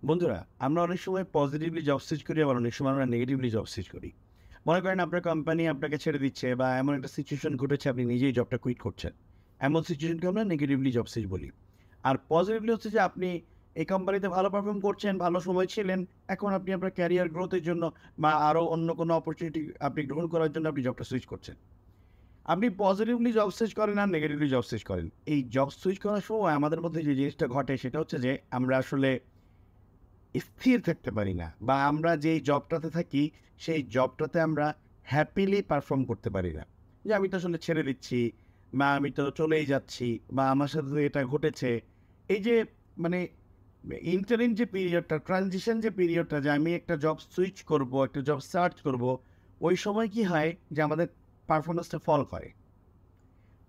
বন্ধুরা, আমরা অনেক সময় পজিটিভলি জব সুইচ করি, আবার অনেক সময় আমরা নেগেটিভলি জব সুইচ করি। মনে করেন আপনার কোম্পানি আপনাকে ছেড়ে দিচ্ছে বা এমন একটা সিচুয়েশন ঘটেছে আপনি নিজেই জবটা কুইট করছেন। এমন সিচুয়েশনকে আমরা নেগেটিভলি জব সুইচ বলি। আর পজিটিভলি হচ্ছে যে আপনি এই কোম্পানিতে ভালো পারফর্ম করছেন, ভালো সময় ছিলেন। এখন আপনি আপনার ক্যারিয়ার গ্রোথের জন্য বা আরও অন্য কোনো অপরচুনিটি আপনি গ্রহণ করার জন্য আপনি জবটা সুইচ করছেন। আপনি পজিটিভলি জব সুইচ করেন আর নেগেটিভলি জব সুইচ করেন। এই জব সুইচ করার সময় আমাদের মধ্যে যে জিনিসটা ঘটে সেটা হচ্ছে যে আমরা আসলে স্থির থাকতে পারি না বা আমরা যেই জবটাতে থাকি সেই জবটাতে আমরা হ্যাপিলি পারফর্ম করতে পারি না। যে আমি তো আসলে ছেড়ে দিচ্ছি বা আমি তো চলেই যাচ্ছি বা আমার সাথে তো এটা ঘটেছে। এই যে মানে ইন্টারিম যে পিরিয়ডটা, ট্রানজিশন যে পিরিয়ডটা, যে আমি একটা জব সুইচ করব, একটা জব সার্চ করব, ওই সময় কি হয় যে আমাদের পারফরম্যান্সটা ফল করে।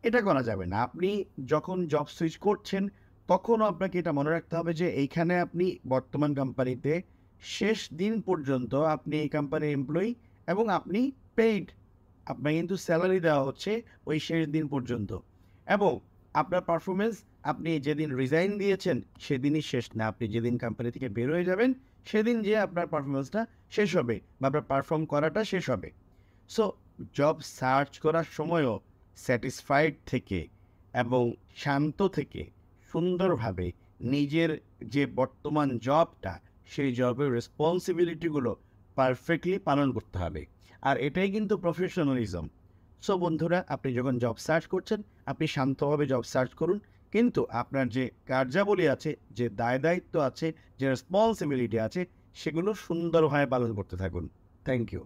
এটা করা যাবে না। আপনি যখন জব সুইচ করছেন, তখনও আপনাকে এটা মনে রাখতে হবে যে এইখানে আপনি বর্তমান কোম্পানিতে শেষ দিন পর্যন্ত আপনি এই কোম্পানির এমপ্লয়ি এবং আপনি পেইড। আপনাকে কিন্তু স্যালারি দেওয়া হচ্ছে ওই শেষ দিন পর্যন্ত। এবং আপনার পারফরম্যান্স আপনি যেদিন রিজাইন দিয়েছেন সেদিনই শেষ না। আপনি যেদিন কোম্পানি থেকে বের হয়ে যাবেন সেদিন যেয়ে আপনার পারফরম্যান্সটা শেষ হবে বা আপনার পারফর্ম করাটা শেষ হবে। সো জব সার্চ করার সময়ও স্যাটিসফাইড থেকে এবং শান্ত থেকে সুন্দরভাবে নিজের যে বর্তমান জবটা সেই জবের রেসপন্সিবিলিটিগুলো পারফেক্টলি পালন করতে হবে। আর এটাই কিন্তু প্রফেশনালিজম। সো বন্ধুরা, আপনি যখন জব সার্চ করছেন আপনি শান্তভাবে জব সার্চ করুন, কিন্তু আপনার যে কার্যাবলী আছে, যে দায় দায়িত্ব আছে, যে রেসপন্সিবিলিটি আছে সেগুলো সুন্দরভাবে পালন করতে থাকুন। Thank you.